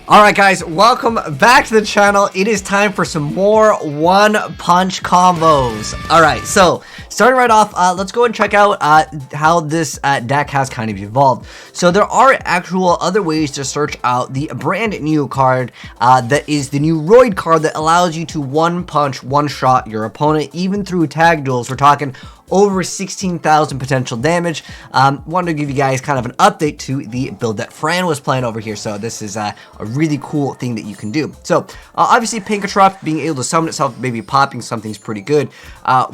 Alright guys, welcome back to the channel. It is time for some more one-punch combos. Alright, so starting right off, let's go and check out how this deck has kind of evolved. So there are actual other ways to search out the brand new card that is the new Roid card that allows you to one-punch, one-shot your opponent, even through tag duels. We're talking over 16,000 potential damage. Wanted to give you guys kind of an update to the build that Fran was playing over here. So this is a really cool thing that you can do. So obviously Pinkatrop being able to summon itself, maybe popping something's pretty good.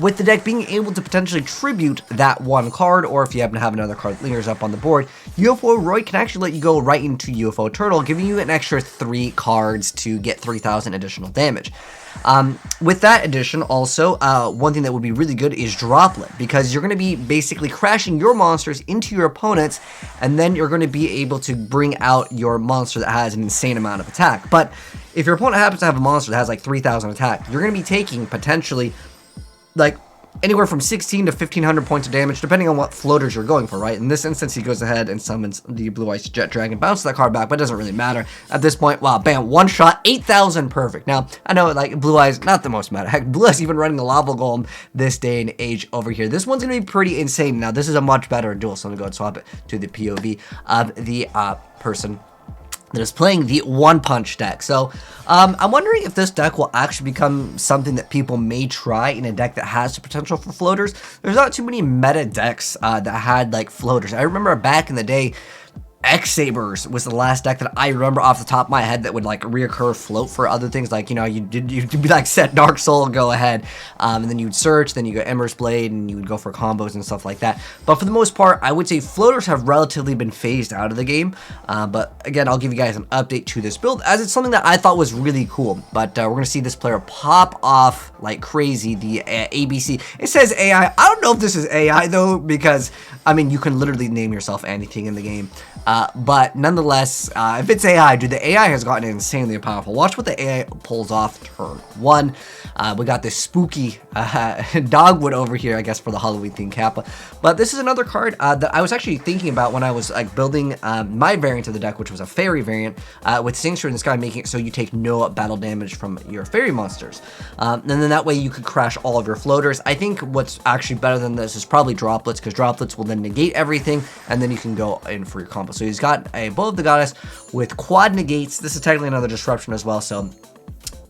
With the deck being able to potentially tribute that one card, or if you happen to have another card that lingers up on the board, YuGiOh can actually let you go right into UFO Turtle, giving you an extra 3 cards to get 3,000 additional damage. With that addition also, one thing that would be really good is Droplet, because you're going to be basically crashing your monsters into your opponents, and then you're going to be able to bring out your monster that has an insane amount of attack. But if your opponent happens to have a monster that has like 3,000 attack, you're going to be taking potentially like anywhere from 16 to 1,500 points of damage, depending on what floaters you're going for, right? In this instance, he goes ahead and summons the Blue Ice Jet Dragon, bounces that card back, but it doesn't really matter. At this point, wow, bam, one shot, 8,000, perfect. Now, I know, like, Blue Eyes, not the most meta. Heck, Blue Eyes even running the Lava Golem this day and age over here. This one's going to be pretty insane. Now, this is a much better duel, so I'm going to go and swap it to the POV of the person that is playing the one-punch deck. So I'm wondering if this deck will actually become something that people may try in a deck that has the potential for floaters. There's not too many meta decks that had like floaters. I remember back in the day, X-Sabers was the last deck that I remember off the top of my head that would like reoccur float for other things. Like, you know, you'd be like set Dark Soul, go ahead, and then you'd search, then you go Ember's Blade, and you would go for combos and stuff like that. But for the most part, I would say floaters have relatively been phased out of the game. But again, I'll give you guys an update to this build, as it's something that I thought was really cool. But we're gonna see this player pop off like crazy. The ABC, it says AI. I don't know if this is AI though, because I mean, you can literally name yourself anything in the game. But nonetheless, if it's AI, dude, the AI has gotten insanely powerful. Watch what the AI pulls off turn 1. We got this spooky Dogwood over here, I guess, for the Halloween theme Kappa. But this is another card that I was actually thinking about when I was like building my variant of the deck, which was a fairy variant, with Singster in the Sky, making it so you take no battle damage from your fairy monsters. And then that way you could crash all of your floaters. I think what's actually better than this is probably Droplets, because Droplets will then negate everything, and then you can go in for your combo. So he's got a Bow of the Goddess with quad negates. This is technically another disruption as well, so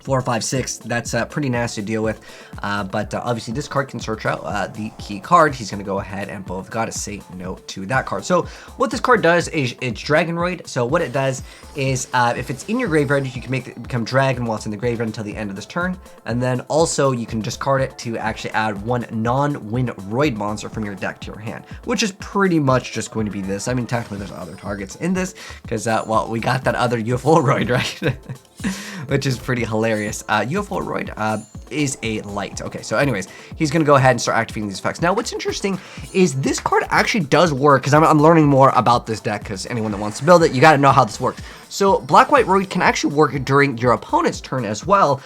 4, 5, 6, that's pretty nasty to deal with. But obviously this card can search out the key card. He's going to go ahead and Bow of the Goddess say no to that card. So what this card does is it's Dragonroid. So what it does is if it's in your graveyard, you can make it become dragon while it's in the graveyard until the end of this turn. And then also you can discard it to actually add 1 non-win Roid monster from your deck to your hand, which is pretty much just going to be this. I mean, technically there's other targets in this because, well, we got that other Meteorush, right? Which is pretty hilarious. Meteorush is a light. Okay, so anyways, he's going to go ahead and start activating these effects. Now, what's interesting is this card actually does work, because I'm learning more about this deck, because anyone that wants to build it, you got to know how this works. So Blackwhiteroid can actually work during your opponent's turn as well,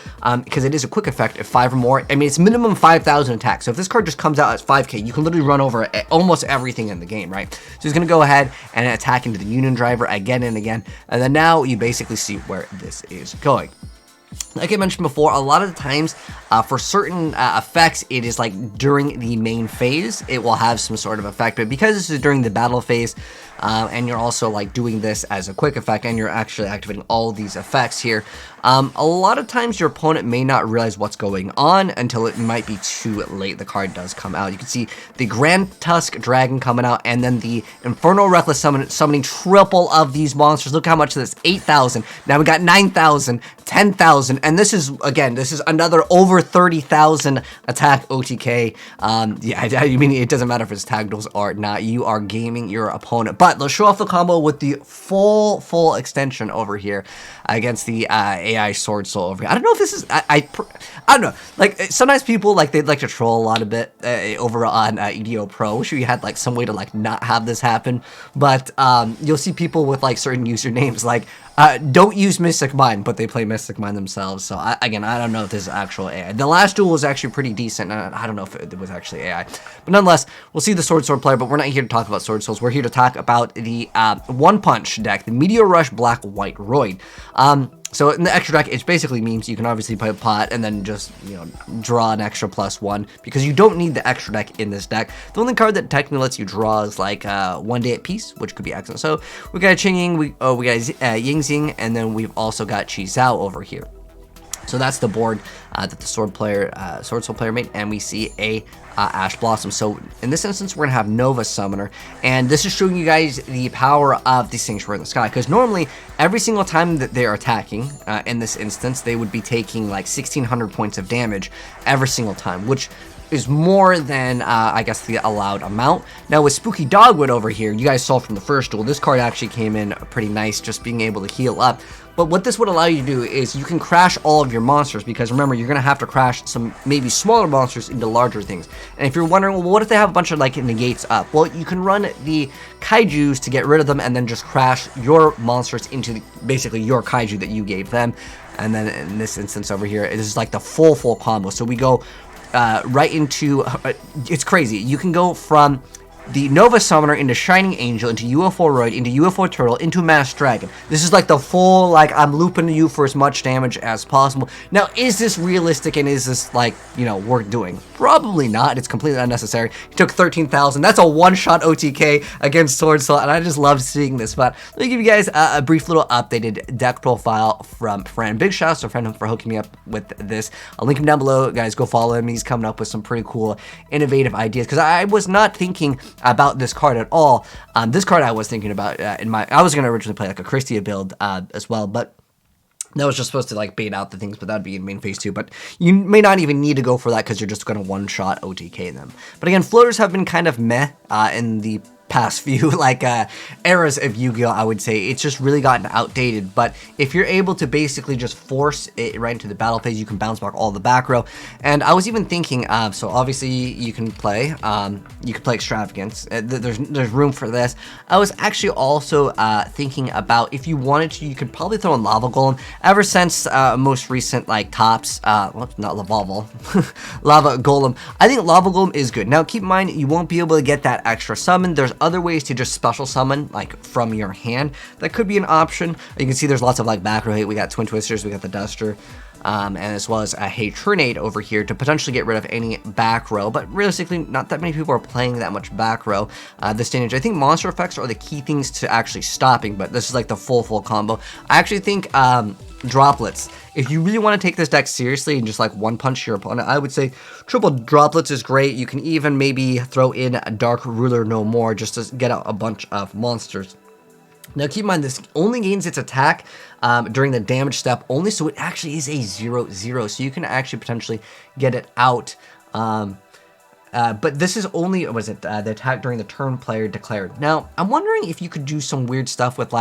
because it is a quick effect if 5 or more. I mean, it's minimum 5,000 attack. So if this card just comes out as 5k, you can literally run over almost everything in the game, right? So he's going to go ahead and attack into the Union Driver again and again. And then now you basically see where this is going. Like I mentioned before, a lot of the times for certain effects, it is like during the main phase, it will have some sort of effect. But because this is during the battle phase, and you're also like doing this as a quick effect, and you're actually activating all these effects here, a lot of times your opponent may not realize what's going on until it might be too late. The card does come out. You can see the Grand Tusk Dragon coming out, and then the Infernal Reckless summoning triple of these monsters. Look how much this, 8,000. Now we got 9,000, 10,000, and this is, again, this is another over 30,000 attack OTK. Yeah, I mean, it doesn't matter if it's tag duels or not. You are gaming your opponent. But let's show off the combo with the full extension over here against the AI Sword Soul over here. I don't know if this is, I don't know. Like, sometimes people, like, they'd like to troll a lot a bit over on YuGiOh Pro. Wish we had, like, some way to, like, not have this happen. But you'll see people with, like, certain usernames, like, don't use Mystic Mine, but they play Mystic Mine themselves. So again, I don't know if this is actual AI. The last duel was actually pretty decent. I don't know if it was actually AI, but nonetheless, we'll see the Sword player. But we're not here to talk about Sword Souls. We're here to talk about the One Punch deck, the Meteorush Blackwhiteroid. So in the extra deck, it basically means you can obviously play a pot and then just, draw an extra +1 because you don't need the extra deck in this deck. The only card that technically lets you draw is like 1 Day at Peace, which could be excellent. So we got Qingying, we got Yingxing, and then we've also got Qi Zhao over here. So that's the board that the Sword Soul player made, and we see a Ash Blossom. So in this instance, we're gonna have Nova Summoner, and this is showing you guys the power of the Sanctuary in the Sky. Because normally, every single time that they are attacking, in this instance, they would be taking like 1,600 points of damage every single time, which is more than, I guess, the allowed amount. Now, with Spooky Dogwood over here, you guys saw from the first duel, this card actually came in pretty nice, just being able to heal up. But what this would allow you to do is you can crash all of your monsters, because remember, you're going to have to crash some maybe smaller monsters into larger things. And if you're wondering, well, what if they have a bunch of, like, negates up? Well, you can run the kaijus to get rid of them and then just crash your monsters into basically your kaiju that you gave them. And then in this instance over here, it is like the full combo. So we go right into, it's crazy. You can go from the Nova Summoner into Shining Angel, into UFO-roid, into UFO Turtle, into Masked Dragon. This is like the full, like, I'm looping you for as much damage as possible. Now, is this realistic and is this, like, worth doing? Probably not. It's completely unnecessary. He took 13,000. That's a one-shot OTK against Sword Soul, and I just love seeing this. But let me give you guys a brief little updated deck profile from Fran. Big shout out to Fran for hooking me up with this. I'll link him down below. Guys, go follow him. He's coming up with some pretty cool, innovative ideas, because I was not thinking about this card at all. This card I was thinking about I was going to originally play like a Christia build as well, but that was just supposed to like bait out the things, but that'd be in main phase 2. But you may not even need to go for that because you're just going to one-shot OTK them. But again, floaters have been kind of meh in the past few eras of Yu-Gi-Oh, I would say. It's just really gotten outdated. But if you're able to basically just force it right into the battle phase, you can bounce back all the back row. And I was even thinking, so obviously you can play Extravagance. There's room for this. I was actually also thinking about, if you wanted to, you could probably throw in Lava Golem. Ever since most recent tops, well, not Lava Golem. I think Lava Golem is good. Now keep in mind, you won't be able to get that extra summon. There's other ways to just special summon, like from your hand. That could be an option. You can see there's lots of back row hate. We got Twin Twisters, we got the Duster, and as well as a Hatrinade over here to potentially get rid of any back row. But realistically, not that many people are playing that much back row this stage. I think monster effects are the key things to actually stopping, but this is like the full combo. I actually think droplets. If you really want to take this deck seriously and just one punch your opponent, I would say triple droplets is great. You can even maybe throw in a Dark Ruler No More just to get out a bunch of monsters. Now keep in mind, this only gains its attack during the damage step only, so it actually is a 0/0, so you can actually potentially get it out. But this is only, the attack during the turn player declared. Now, I'm wondering if you could do some weird stuff with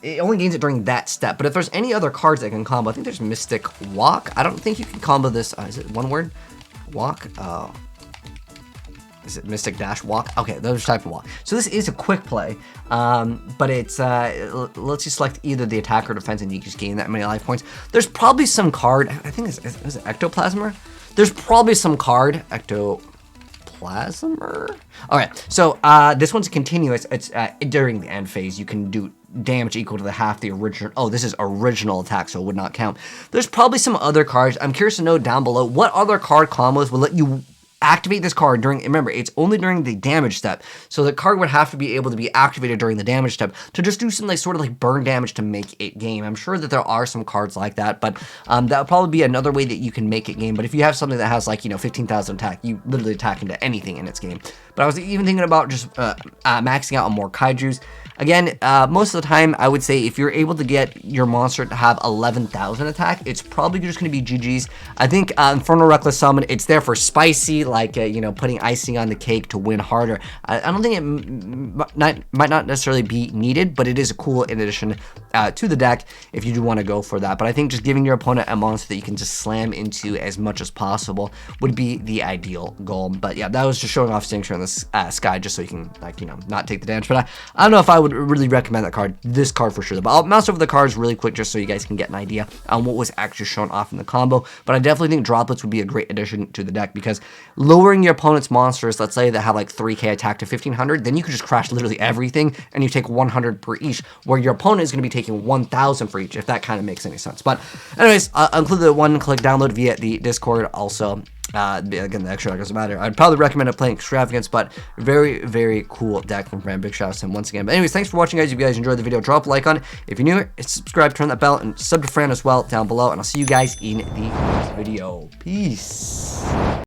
it only gains it during that step, but if there's any other cards that can combo, I think there's Mystic Walk. I don't think you can combo this, is it one word? Walk? Is it Mystic Dash Walk? Okay, those type of walk. So this is a quick play, but it lets you select either the attack or defense, and you just gain that many life points. There's probably some card, I think is it Ectoplasmer? There's probably some card, Ectoplasmer? Alright, so this one's continuous. It's during the end phase, you can do damage equal to the half the original. Oh, this is original attack, so it would not count. There's probably some other cards. I'm curious to know down below what other card combos will let you activate this card during, remember, it's only during the damage step, so the card would have to be able to be activated during the damage step to just do some sort of burn damage to make it game. I'm sure that there are some cards like that, but that would probably be another way that you can make it game. But if you have something that has 15,000 attack, you literally attack into anything in its game. But I was even thinking about just maxing out on more kaijus. Again, most of the time, I would say if you're able to get your monster to have 11,000 attack, it's probably just going to be GG's. I think Infernal Reckless Summon, it's there for spicy, like you know, putting icing on the cake to win harder. I don't think it might not necessarily be needed, but it is a cool addition to the deck if you do want to go for that. But I think just giving your opponent a monster that you can just slam into as much as possible would be the ideal goal. But yeah, that was just showing off Sanctuary on the sky, just so you can, like, you know, not take the damage. But I don't know if I would really recommend that card, this card for sure. But I'll mouse over the cards really quick just so you guys can get an idea on what was actually shown off in the combo. But I definitely think droplets would be a great addition to the deck, because lowering your opponent's monsters, let's say that have like 3k attack to 1500, then you could just crash literally everything and you take 100 per each, where your opponent is going to be taking 1000 for each, if that kind of makes any sense. But anyways, I'll include the one-click download via the Discord also. Again, the extra deck doesn't matter. I'd probably recommend it playing Extravagance, but very, very cool deck from Brand. Big shout out to him once again. But anyways, thanks for watching, guys. If you guys enjoyed the video, drop a like on it. If you're new, subscribe, turn that bell, and sub to Fran as well down below. And I'll see you guys in the next video. Peace.